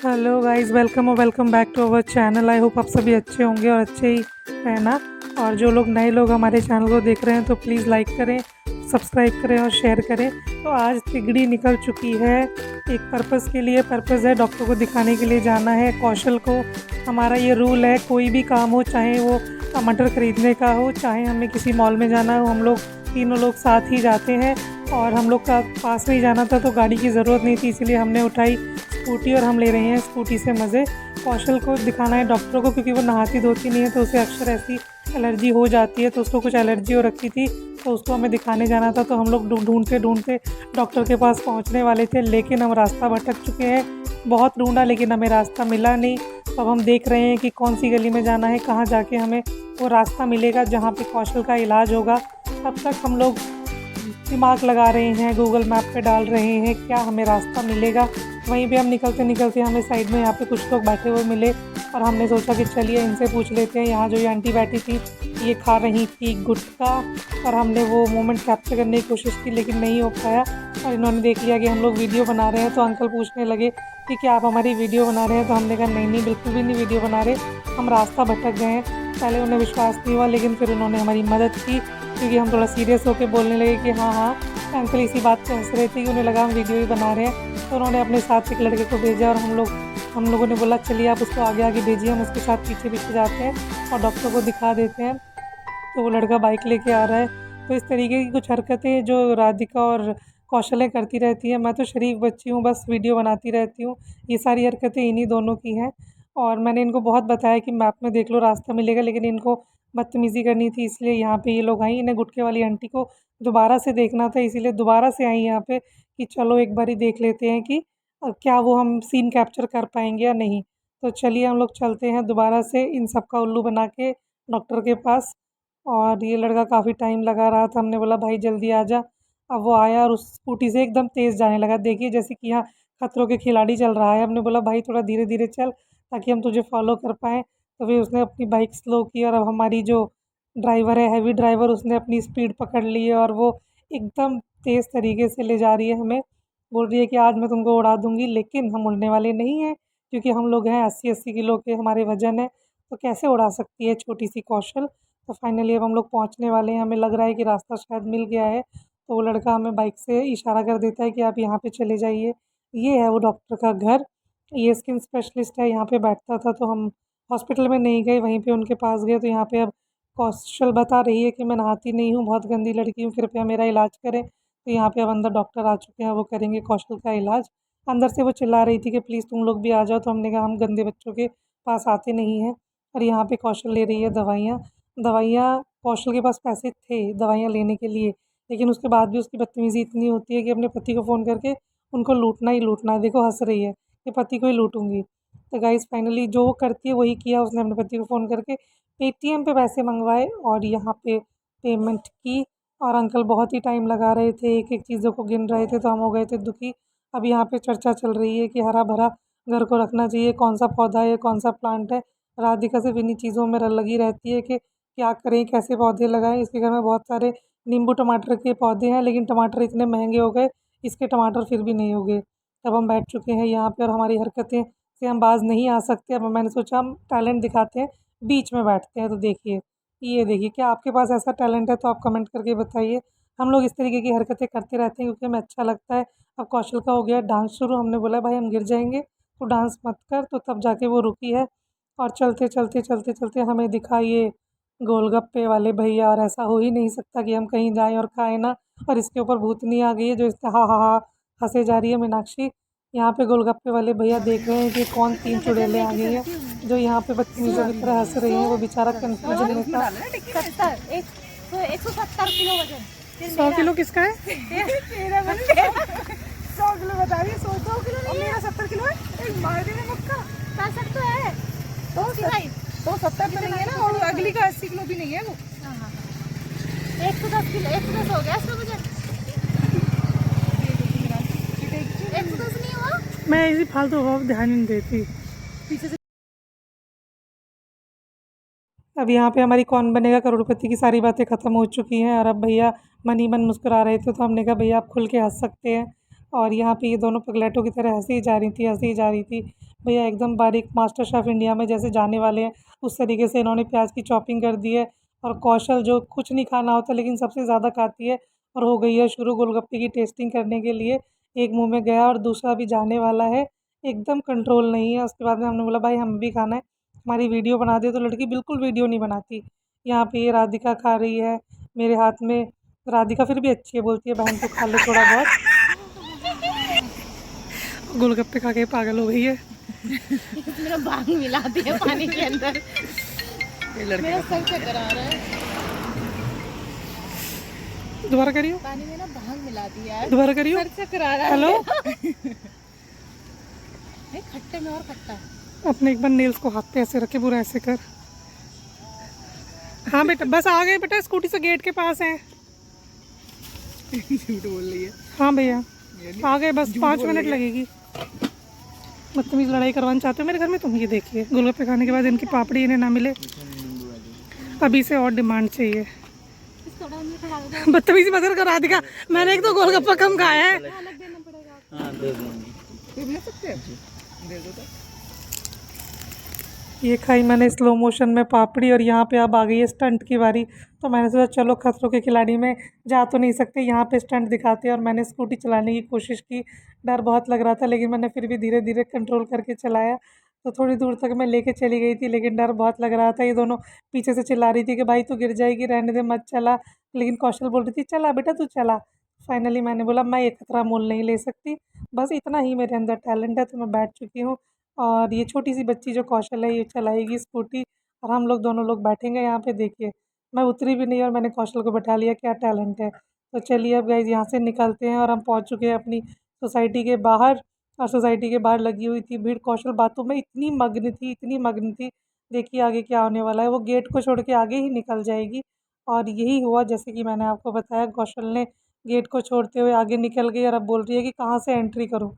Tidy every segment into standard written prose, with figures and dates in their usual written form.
Hello guys, welcome और welcome back to our channel. I hope आप सभी अच्छे होंगे और अच्छे ही रहना। और जो लोग नए लोग हमारे चैनल को देख रहे हैं तो प्लीज़ लाइक करें, सब्सक्राइब करें और शेयर करें। तो आज तिगड़ी निकल चुकी है एक पर्पज़ के लिए। पर्पज़ है डॉक्टर को दिखाने के लिए जाना है कौशल को। हमारा ये रूल है, कोई भी काम हो, चाहे वो टमाटर ख़रीदने का हो, चाहे हमें किसी मॉल में जाना हो, हम लोग तीनों लोग साथ ही जाते हैं। और हम लोग का पास में ही जाना था तो गाड़ी की ज़रूरत नहीं थी, इसीलिए हमने उठाई स्कूटी और हम ले रहे हैं स्कूटी से मज़े। कौशल को दिखाना है डॉक्टर को, क्योंकि वो नहाती धोती नहीं है तो उसे अक्सर ऐसी एलर्जी हो जाती है। तो उसको कुछ एलर्जी हो रखी थी तो उसको हमें दिखाने जाना था। तो हम लोग ढूंढते ढूंढते डॉक्टर के पास पहुंचने वाले थे, लेकिन हम रास्ता भटक चुके हैं। बहुत ढूंढा लेकिन हमें रास्ता मिला नहीं। तो अब हम देख रहे हैं कि कौन सी गली में जाना है, कहाँ जाके हमें वो रास्ता मिलेगा जहाँ पे कौशल का इलाज होगा। तब तक हम लोग दिमाग लगा रहे हैं, गूगल मैप पे डाल रहे हैं क्या हमें रास्ता मिलेगा। वहीं पे हम निकलते निकलते हमें साइड में यहाँ पे कुछ लोग बैठे हुए मिले और हमने सोचा कि चलिए इनसे पूछ लेते हैं। यहाँ जो ये आंटी बैठी थी ये खा रही थी गुटखा, और हमने वो मोमेंट कैप्चर करने की कोशिश की लेकिन नहीं हो पाया। और इन्होंने देख लिया कि हम लोग वीडियो बना रहे हैं तो अंकल पूछने लगे कि क्या आप हमारी वीडियो बना रहे हैं। तो हमने कहा नहीं नहीं, बिल्कुल भी नहीं वीडियो बना रहे, हम रास्ता भटक गए हैं। पहले उन्हें विश्वास नहीं हुआ लेकिन फिर उन्होंने हमारी मदद की, क्योंकि हम थोड़ा सीरियस होकर बोलने लगे कि हाँ हाँ। अंकल इसी बात पे हंस रहे थे कि उन्हें लगा हम वीडियो ही बना रहे हैं। तो उन्होंने अपने साथ एक लड़के को भेजा और हम लोगों ने बोला चलिए आप उसको आगे आगे भेजिए, हम उसके साथ पीछे पीछे जाते हैं और डॉक्टर को दिखा देते हैं। तो वो लड़का बाइक लेके आ रहा है। तो इस तरीके की कुछ हरकतें जो राधिका और कौशलें करती रहती है। मैं तो शरीफ बच्ची हूँ, बस वीडियो बनाती रहती हूँ। ये सारी हरकतें इन्हीं दोनों की हैं। और मैंने इनको बहुत बताया कि मैप में देख लो रास्ता मिलेगा, लेकिन इनको बदतमीज़ी करनी थी, इसलिए यहाँ पे ये लोग आई। इन्हें गुटके वाली आंटी को दोबारा से देखना था, इसीलिए दोबारा से आई यहाँ पे कि चलो एक बारी देख लेते हैं कि क्या वो हम सीन कैप्चर कर पाएंगे या नहीं। तो चलिए हम लोग चलते हैं दोबारा से इन सब का उल्लू बना के डॉक्टर के पास। और ये लड़का काफ़ी टाइम लगा रहा था, हमने बोला भाई जल्दी आ जा। अब वो आया और उस स्कूटी से एकदम तेज़ जाने लगा, देखिए जैसे कि यहाँ खतरों के खिलाड़ी चल रहा है। हमने बोला भाई थोड़ा धीरे धीरे चल ताकि हम तुझे फॉलो कर पाएँ। तो फिर उसने अपनी बाइक स्लो की और अब हमारी जो ड्राइवर है, हैवी ड्राइवर, उसने अपनी स्पीड पकड़ ली है और वो एकदम तेज़ तरीके से ले जा रही है हमें। बोल रही है कि आज मैं तुमको उड़ा दूँगी, लेकिन हम उड़ने वाले नहीं हैं, क्योंकि हम लोग हैं 80-80 किलो के, हमारे वज़न है, तो कैसे उड़ा सकती है छोटी-सी कौशल। तो फाइनली अब हम लोग पहुँचने वाले हैं, हमें लग रहा है कि रास्ता शायद मिल गया है। तो वो लड़का हमें बाइक से इशारा कर देता है कि आप यहाँ पे चले जाइए। ये है वो डॉक्टर का घर, ये स्किन स्पेशलिस्ट है, यहाँ पे बैठता था। तो हम हॉस्पिटल में नहीं गए, वहीं पे उनके पास गए। तो यहाँ पे अब कौशल बता रही है कि मैं नहाती नहीं हूँ, बहुत गंदी लड़की हूँ, कृपया मेरा इलाज करें। तो यहाँ पे अब अंदर डॉक्टर आ चुके हैं, वो करेंगे कौशल का इलाज। अंदर से वो चिल्ला रही थी कि प्लीज़ तुम लोग भी आ जाओ। तो हमने कहा हम गंदे बच्चों के पास आते नहीं हैं। और यहाँ पे कौशल ले रही है दवाइयाँ। दवाइयाँ कौशल के पास पैसे थे दवाइयाँ लेने के लिए, लेकिन उसके बाद भी उसकी बदतमीज़ी इतनी होती है कि अपने पति को फ़ोन करके उनको लूटना ही लूटना है। देखो हँस रही है कि पति को ही लूटूँगी। तो गाइस फाइनली जो वो करती है वही किया उसने, अपने पति को फ़ोन करके पेटीएम पे पैसे मंगवाए और यहाँ पे पेमेंट की। और अंकल बहुत ही टाइम लगा रहे थे, एक-एक चीज़ों को गिन रहे थे, तो हम हो गए थे दुखी। अब यहाँ पे चर्चा चल रही है कि हरा-भरा घर को रखना चाहिए, कौन-सा पौधा है, कौन-सा प्लांट है। राधिका सिर्फ़ इन्हीं चीज़ों में लगी रहती है कि क्या करें, कैसे पौधे लगाएँ। इसके घर में बहुत सारे नींबू टमाटर के पौधे हैं, लेकिन टमाटर इतने महँगे हो गए, इसके टमाटर फिर भी नहीं उगे। तब हम बैठ चुके हैं यहाँ पे और हमारी हरकतें से हम बाज़ नहीं आ सकते। अब मैंने सोचा हम टैलेंट दिखाते हैं, बीच में बैठते हैं। तो देखिए, ये देखिए, क्या आपके पास ऐसा टैलेंट है तो आप कमेंट करके बताइए। हम लोग इस तरीके की हरकतें करते रहते हैं क्योंकि हमें अच्छा लगता है। अब कौशल का हो गया डांस शुरू, हमने बोला भाई हम गिर जाएँगे, तो डांस मत कर, तो तब जाके वो रुकी है। और चलते, चलते, चलते, चलते हमें दिखा ये गोलगप्पे वाले भैया, और ऐसा हो ही नहीं सकता कि हम कहीं जाएँ और खाएँ ना। और इसके ऊपर भूतनी आ गई है जो इससे हा, हा, हा हँसे जा रही है मीनाक्षी। यहाँ पे गोलगप्पे वाले भैया देख रहे हैं कि कौन 3 चुड़ैलें आ गई हैं, जो यहाँ पे बदतमीज़ों की तरह हँस रही हैं। वो बेचारा कन्फ्यूजन में था। 70 एक तो 170 किलो वजन। 100 किलो किसका है? तेरा बन गया 100 किलो बता रही है, 100 किलो नहीं, मेरा 70 किलो है। एक मार देने मक्का 65 तो है, तो 70 तो नहीं है ना, और अगली का 80 किलो भी नहीं है वो। 110 किलो, 110 हो गया इसका वजन। 110 नहीं हुआ। मैं इसी फालतू हवा पे ध्यान ही नहीं देती। पीछे से अब यहाँ पे हमारी कौन बनेगा करोड़पति की सारी बातें ख़त्म हो चुकी हैं और अब भैया मन ही मन मुस्कुरा रहे थे। तो हमने कहा भैया आप खुल के हंस सकते हैं। और यहाँ पे ये दोनों पगलेटों की तरह हंसी जा रही थी, हंसी जा रही थी। भैया एकदम बारीक मास्टर शेफ़ इंडिया में जैसे जाने वाले हैं उस तरीके से इन्होंने प्याज की चॉपिंग कर दी है। और कौशल जो कुछ नहीं खाना होता लेकिन सबसे ज़्यादा खाती है और हो गई है शुरू गोलगप्पे की टेस्टिंग करने के लिए। एक मुँह में गया और दूसरा भी जाने वाला है, एकदम कंट्रोल नहीं है। उसके बाद में हमने बोला भाई हमें भी खाना है, हमारी वीडियो बना दे, तो लड़की बिल्कुल वीडियो नहीं बनाती। यहाँ पे ये राधिका खा रही है मेरे हाथ में। राधिका फिर भी अच्छी है, बोलती है बहन तू खा ले थोड़ा बहुत। गोलगप्पे खा के पागल हो गई है। मेरा भांग मिला दिया पानी के अंदर, मेरा सर चक्कर आ रहा है। दोबारा करियो, पानी में ना भांग मिला दिया है, दोबारा करियो। सर चक्कर आ रहा है। हेलो खट्टे में और खट्टा। अपने एक बार नेल्स को हाथ पे ऐसे रखे, पूरा ऐसे कर। हाँ बेटा बस आ गए बेटा, स्कूटी से गेट के पास है। झूठ बोल रही है। हाँ भैया आ गए, बस 5 मिनट लगेगी। बदतमीज लड़ाई करवाना चाहते हो मेरे घर में तुम? ये देखिए गोलगप्पे खाने के बाद इनकी पापड़ी इन्हें ना मिले, अभी से और डिमांड चाहिए। बदतमीजी मत कर राधिका, मैंने एक तो गोलगप्पा कम खाया है। ये खाई मैंने स्लो मोशन में पापड़ी, और यहाँ पे अब आ गई है स्टंट की बारी। तो मैंने सोचा चलो खतरों के खिलाड़ी में जा तो नहीं सकते, यहाँ पे स्टंट दिखाते हैं। और मैंने स्कूटी चलाने की कोशिश की, डर बहुत लग रहा था लेकिन मैंने फिर भी धीरे धीरे कंट्रोल करके चलाया। तो थोड़ी दूर तक मैं लेके चली गई थी लेकिन डर बहुत लग रहा था। ये दोनों पीछे से चिल्ला रही थी कि भाई तू गिर जाएगी, रहने दे मत चला। लेकिन कौशल बोल रही थी चला बेटा तू चला। फाइनली मैंने बोला मैं ये खतरा मोल नहीं ले सकती, बस इतना ही मेरे अंदर टैलेंट है। तो मैं बैठ चुकी हूँ और ये छोटी सी बच्ची जो कौशल है ये चलाएगी स्कूटी, और हम लोग दोनों लोग बैठेंगे यहाँ पे। देखिए मैं उतरी भी नहीं और मैंने कौशल को बैठा लिया, क्या टैलेंट है। तो चलिए अब गाइस यहाँ से निकलते हैं, और हम पहुँच चुके हैं अपनी सोसाइटी के बाहर। और सोसाइटी के बाहर लगी हुई थी भीड़, कौशल बातों में इतनी मग्न थी, इतनी मग्न थी। देखिए आगे क्या होने वाला है, वो गेट को छोड़ के आगे ही निकल जाएगी। और यही हुआ जैसे कि मैंने आपको बताया, कौशल ने गेट को छोड़ते हुए आगे निकल गई और अब बोल रही है कि कहाँ से एंट्री करूँ।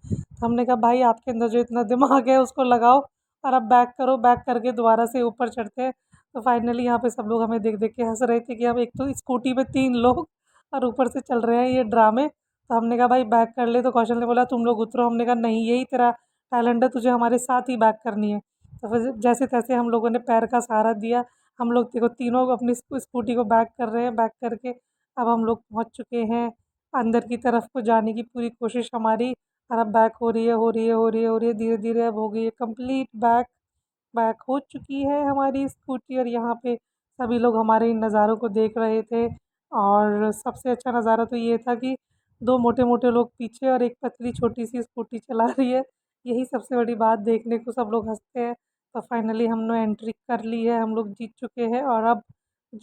हमने कहा भाई आपके अंदर जो इतना दिमाग है उसको लगाओ और अब बैक करो, बैक करके दोबारा से ऊपर चढ़ते हैं। तो फाइनली यहाँ पे सब लोग हमें देख देख के हंस रहे थे कि हम एक तो स्कूटी पे 3 लोग और ऊपर से चल रहे हैं ये ड्रामे। तो हमने कहा भाई बैक कर ले, तो कौशल ने बोला तुम लोग उतरो। हमने कहा नहीं यही तेरा टैलेंट है, तुझे हमारे साथ ही बैक करनी है। तो फिर जैसे तैसे हम लोगों ने पैर का सहारा दिया, हम लोग देखो तीनों अपनी स्कूटी को बैक कर रहे हैं। बैक करके अब हम लोग पहुँच चुके हैं अंदर की तरफ को जाने की पूरी कोशिश हमारी। और अब बैक हो रही है, हो रही है, हो रही है, हो रही है, धीरे धीरे अब हो गई है कंप्लीट बैक। बैक हो चुकी है हमारी स्कूटी, और यहाँ पे सभी लोग हमारे इन नज़ारों को देख रहे थे। और सबसे अच्छा नज़ारा तो ये था कि 2 मोटे मोटे लोग पीछे और एक पतली छोटी सी स्कूटी चला रही है। यही सबसे बड़ी बात देखने को सब लोग हंसते हैं। तो फाइनली हमने एंट्री कर ली है, हम लोग जीत चुके हैं और अब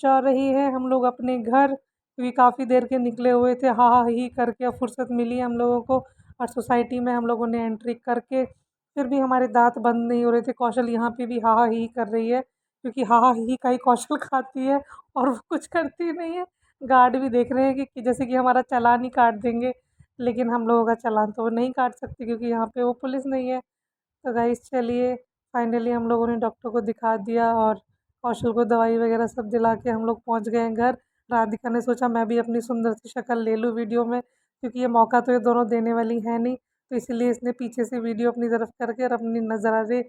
जा रही है हम लोग अपने घर, क्योंकि काफ़ी देर के निकले हुए थे। हा हा ही करके अब फुर्सत मिली हम लोगों को। और सोसाइटी में हम लोगों ने एंट्री करके फिर भी हमारे दाँत बंद नहीं हो रहे थे। कौशल यहाँ पे भी हा हा ही कर रही है, क्योंकि हा हा ही का ही कौशल खाती है और वो कुछ करती नहीं है। गार्ड भी देख रहे हैं कि जैसे कि हमारा चालान ही काट देंगे, लेकिन हम लोगों का चालान तो वो नहीं काट सकती क्योंकि यहाँ पे वो पुलिस नहीं है। तो गाइस चलिए फाइनली हम लोगों ने डॉक्टर को दिखा दिया और कौशल को दवाई वगैरह सब दिला के हम लोग पहुँच गए हैं घर। राधिका ने सोचा मैं भी अपनी सुंदर सी शक्ल ले लूँ वीडियो में, क्योंकि ये मौका तो ये दोनों देने वाली है नहीं। तो इसीलिए इसने पीछे से वीडियो अपनी तरफ करके और अपनी नज़ारे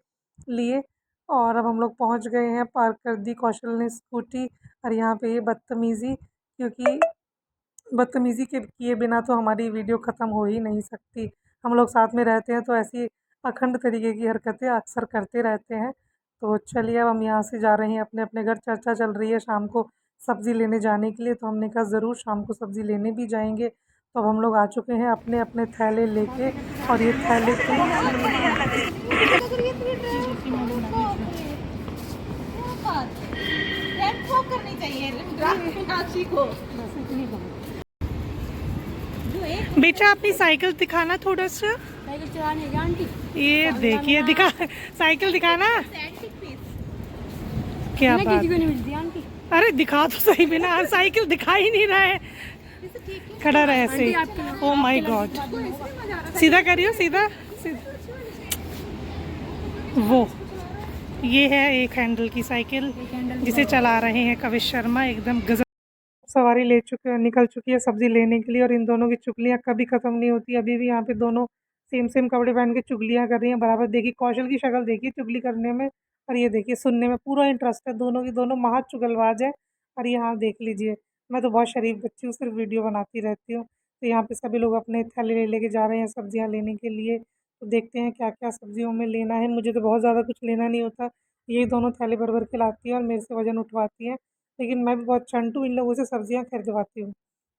लिए। और अब हम लोग पहुँच गए हैं, पार्क कर दी कौशल ने स्कूटी। और यहाँ पे ये बदतमीज़ी, क्योंकि बदतमीज़ी के किए बिना तो हमारी वीडियो ख़त्म हो ही नहीं सकती। हम लोग साथ में रहते हैं तो ऐसी अखंड तरीके की हरकतें अक्सर करते रहते हैं। तो चलिए अब हम यहाँ से जा रहे हैं अपने अपने घर। चर्चा चल रही है शाम को सब्ज़ी लेने जाने के लिए, तो हमने कहा ज़रूर शाम को सब्ज़ी लेने भी जाएंगे। तो अब हम लोग आ चुके हैं अपने अपने थैले लेके, और ये थैले करनी चाहिए को। बेटा अपनी साइकिल दिखाना थोड़ा सा। साइकिल चलाने की आंटी, ये देखिए दिखा, साइकिल दिखाना। क्या बात, आंटी अरे दिखा तो सही, बिना साइकिल दिखा ही नहीं रहा है, खड़ा रहे ऐसे ही। ओ माय गॉड, सीधा करियो, सीधा, सीधा। वो ये है एक हैंडल की साइकिल जिसे चला रहे हैं कविश शर्मा, एकदम गजब। सवारी निकल चुकी है सब्जी लेने के लिए, और इन दोनों की चुगलियाँ कभी ख़त्म नहीं होती। अभी भी यहाँ पे दोनों सेम सेम कपड़े पहन के चुगलियाँ कर रही हैं बराबर। देखिए कौशल की शक्ल देखिए चुगली करने में, और ये देखिए सुनने में पूरा इंटरेस्ट है दोनों की, दोनों महा चुगलबाज है। और यहाँ देख लीजिए, मैं तो बहुत शरीफ बच्ची हूँ, सिर्फ वीडियो बनाती रहती हूँ। तो यहाँ पे सभी लोग अपने थैले ले लेके जा रहे हैं सब्जियाँ लेने के लिए। तो देखते हैं क्या क्या सब्जियों में लेना है। मुझे तो बहुत ज़्यादा कुछ लेना नहीं होता, यही दोनों थैले भर भर के लाती हैं और मेरे से वजन उठवाती हैं। लेकिन मैं भी बहुत चंटू, इन लोगों से सब्जियाँ खरीदवाती हूँ,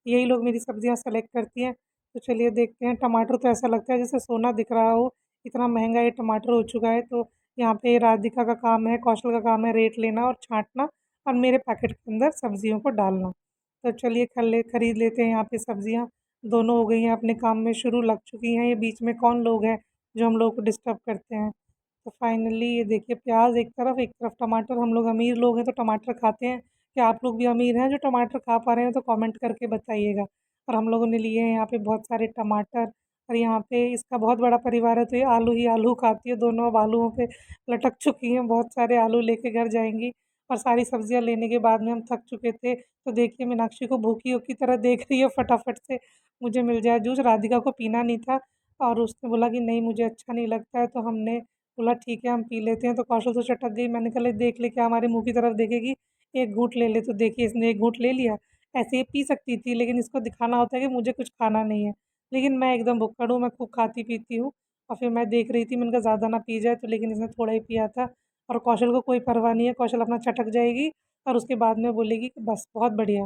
यही लोग मेरी सब्जियाँ सेलेक्ट करती हैं। तो चलिए देखते हैं। टमाटर तो ऐसा लगता है जैसे सोना दिख रहा हो, इतना महंगा ये टमाटर हो चुका है। तो यहाँ पे राधिका का काम है, कौशल का काम है रेट लेना और छाँटना, और मेरे पैकेट के अंदर सब्जियों को डालना। तो चलिए खरीद लेते हैं यहाँ पे सब्जियाँ। दोनों हो गई हैं अपने काम में शुरू, लग चुकी हैं। ये बीच में कौन लोग हैं जो हम लोगों को डिस्टर्ब करते हैं। तो फाइनली ये देखिए प्याज एक तरफ टमाटर। हम लोग अमीर लोग हैं तो टमाटर खाते हैं। क्या आप लोग भी अमीर हैं जो टमाटर खा पा रहे हैं? तो कमेंट करके बताइएगा। और हम लोगों ने लिए हैं यहाँ पे बहुत सारे टमाटर। और यहाँ पे इसका बहुत बड़ा परिवार है तो ये आलू ही आलू खाती है, दोनों अब आलूओं पे लटक चुकी हैं। बहुत सारे आलू लेके घर जाएंगी। और सारी सब्जियाँ लेने के बाद में हम थक चुके थे, तो देखिए मीनाक्षी को भूखी की तरह देख रही है, फटाफट से मुझे मिल जाए जूस। राधिका को पीना नहीं था और उसने बोला कि नहीं मुझे अच्छा नहीं लगता है, तो हमने बोला ठीक है हम पी लेते हैं। तो कौशल तो चटक गई, मैंने कहा ले देख ले क्या हमारे मुँह की तरफ देखेगी, एक घूँट ले ले। तो देखिए इसने एक घूँट ले लिया। ऐसे ही पी सकती थी लेकिन इसको दिखाना होता है कि मुझे कुछ खाना नहीं है। लेकिन मैं एकदम भुक्कड़ हूँ, मैं खूब खाती पीती हूँ। और फिर मैं देख रही थी, मैंने कहा ज़्यादा ना पी जाए, तो लेकिन इसने थोड़ा ही पिया था। और कौशल को कोई परवाह नहीं है, कौशल अपना चटक जाएगी और उसके बाद में बोलेगी कि बस बहुत बढ़िया।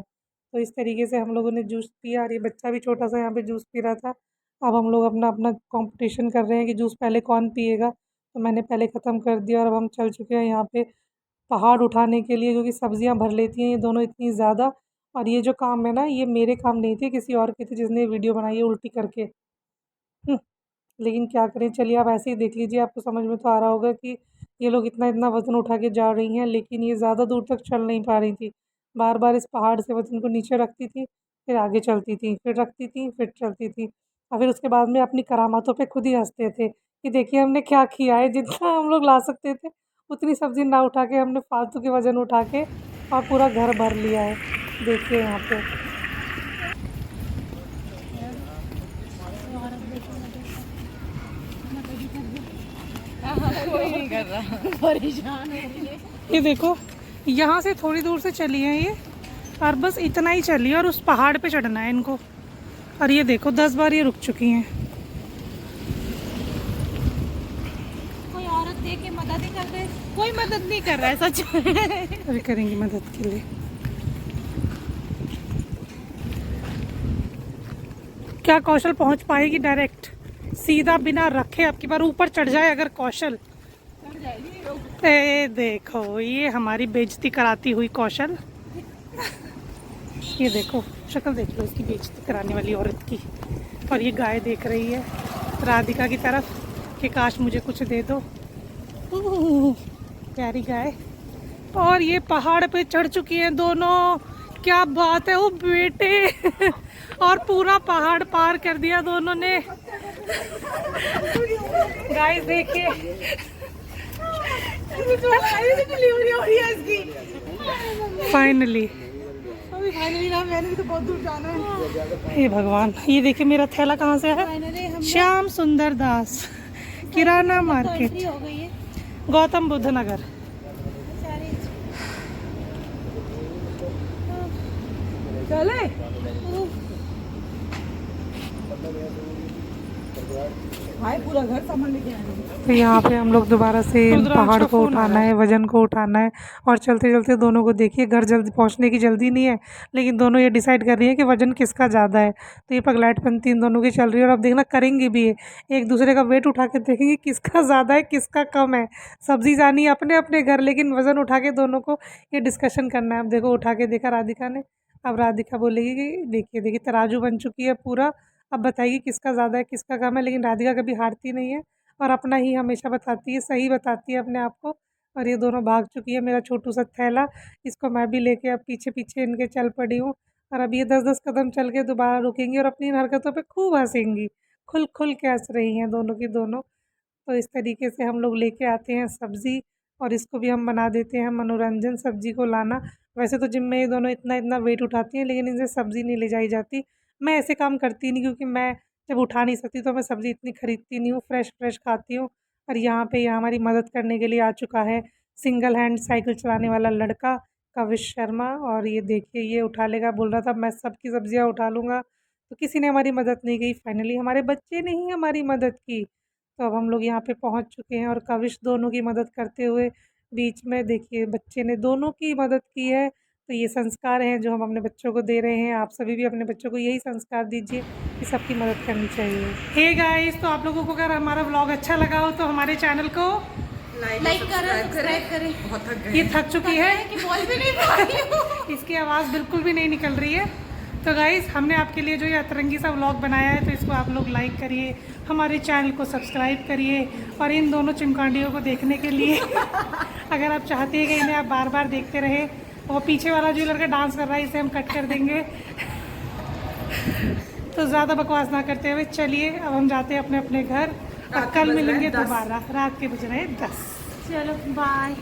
तो इस तरीके से हम लोगों ने जूस पिया और ये बच्चा भी छोटा-सा यहाँ पे जूस पी रहा था। अब हम लोग अपना-अपना कॉम्पिटिशन कर रहे हैं कि जूस पहले कौन पिएगा। तो मैंने पहले ख़त्म कर दिया और अब हम चल चुके हैं यहाँ पे पहाड़ उठाने के लिए, क्योंकि सब्जियाँ भर लेती हैं ये दोनों इतनी ज़्यादा। और ये जो काम है ना, ये मेरे काम नहीं थे, किसी और के थे जिसने ये वीडियो बनाई है उल्टी करके। हुँ, लेकिन क्या करें, चलिए आप ऐसे ही देख लीजिए, आपको समझ में तो आ रहा होगा कि ये लोग इतना-इतना वज़न उठा के जा रही हैं, लेकिन ये ज़्यादा दूर तक चल नहीं पा रही थी। बार-बार इस पहाड़ से वज़न को नीचे रखती थी, फिर आगे चलती थी, फिर रखती थी, फिर चलती थी। और फिर उसके बाद में अपनी करामातों पे खुद ही हँसते थे कि देखिए हमने क्या किया है, जितना हम लोग ला सकते थे उतनी सब्ज़ी ना उठा के हमने फालतू के वज़न उठा के और पूरा घर भर लिया है। देखिए यहाँ पे। कोई नहीं कर रहा, परेशान हो रही है। ये देखो, यहाँ से थोड़ी दूर से चली है ये, और बस इतना ही चली है और उस पहाड़ पे चढ़ना है इनको। और ये देखो 10 बार ये रुक चुकी हैं। कोई औरत देख के मदद ही कर दे, कोई मदद नहीं कर रहा है सच में। अभी करेंगी मदद के लिए। क्या कौशल पहुँच पाएगी डायरेक्ट सीधा बिना रखे? अब की बार ऊपर चढ़ जाए अगर कौशल। ए देखो ये हमारी बेइज्जती कराती हुई कौशल। ये देखो शक्ल देख लो इसकी, बेइज्जती कराने वाली औरत की। और ये गाय देख रही है राधिका की तरफ कि काश मुझे कुछ दे दो। प्यारी गाय। और ये पहाड़ पे चढ़ चुकी हैं दोनों। क्या बात है, वो बेटे। और पूरा पहाड़ पार कर दिया दोनों ने। गाइस देखिए फाइनली ना, मैंने भी तो बहुत दूर जाना है। हे भगवान, ये देखिए मेरा थैला कहाँ से है। श्याम सुंदर दास किराना मार्केट, हो गई है गौतम बुद्ध नगर। चले। भाई पूरा घर सामान लेके आए। तो यहाँ पे हम लोग दोबारा से इन पहाड़ को उठाना है, वजन को उठाना है। और चलते चलते दोनों को देखिए, घर जल्दी पहुँचने की जल्दी नहीं है, लेकिन दोनों ये डिसाइड कर रही है कि वजन किसका ज़्यादा है। तो ये पगलैटपंती इन दोनों की चल रही है और अब देखना करेंगी भी ये, एक दूसरे का वेट उठा के देखेंगे किसका ज़्यादा है किसका कम है। सब्जी जानी है अपने अपने घर, लेकिन वज़न उठा के दोनों को ये डिस्कशन करना है। अब देखो उठा के देखा राधिका ने, अब राधिका बोलेगी कि देखिए देखिए तराजू बन चुकी है पूरा, अब बताइए किसका ज़्यादा है किसका कम है। लेकिन राधिका कभी हारती नहीं है और अपना ही हमेशा बताती है, सही बताती है अपने आप को। और ये दोनों भाग चुकी है, मेरा छोटू सा थैला, इसको मैं भी लेके अब पीछे पीछे इनके चल पड़ी हूँ। और अब ये 10-10 कदम चल के दोबारा रुकेंगी और अपनी इन हरकतों पे खूब हँसेंगी, खुल खुल के हँस रही हैं दोनों की दोनों। तो इस तरीके से हम लोग लेके आते हैं सब्ज़ी और इसको भी हम बना देते हैं मनोरंजन, सब्ज़ी को लाना। वैसे तो जिम में ये दोनों इतना इतना वेट उठाती हैं, लेकिन इनसे सब्ज़ी नहीं ले जाई जाती। मैं ऐसे काम करती नहीं, क्योंकि मैं जब उठा नहीं सकती तो मैं सब्ज़ी इतनी खरीदती नहीं हूँ, फ्रेश फ्रेश खाती हूँ। और यहाँ पे यहाँ हमारी मदद करने के लिए आ चुका है सिंगल हैंड साइकिल चलाने वाला लड़का कविश शर्मा। और ये देखिए ये उठा लेगा, बोल रहा था मैं सबकी सब्जियाँ उठा लूँगा, तो किसी ने हमारी मदद नहीं की। फाइनली हमारे बच्चे ने ही हमारी मदद की। तो अब हम लोग यहाँ पे पहुँच चुके हैं और कविश दोनों की मदद करते हुए बीच में देखिए बच्चे ने दोनों की मदद की है। तो ये संस्कार हैं जो हम अपने बच्चों को दे रहे हैं। आप सभी भी अपने बच्चों को यही संस्कार दीजिए कि सबकी मदद करनी चाहिए। हे गाइस, तो आप लोगों को अगर हमारा व्लॉग अच्छा लगा हो तो हमारे चैनल को लाइक करें, सब्सक्राइब करें। बहुत थक गए। ये थक चुकी है, कि बोल भी नहीं पा रही हूँ। इसकी आवाज़ बिल्कुल भी नहीं निकल रही है। तो गाइस, हमने आपके लिए जो ये अतरंगी सा व्लॉग बनाया है तो इसको आप लोग लाइक करिए, हमारे चैनल को सब्सक्राइब करिए। और इन दोनों चिमकांडियों को देखने के लिए अगर आप चाहते हैं कि इन्हें आप बार बार देखते रहे, और पीछे वाला जो लड़का डांस कर रहा है इसे हम कट कर देंगे। तो ज़्यादा बकवास ना करते हुए चलिए अब हम जाते हैं अपने अपने घर, और कल मिलेंगे दोबारा। रात के बज रहे 10। चलो बाय।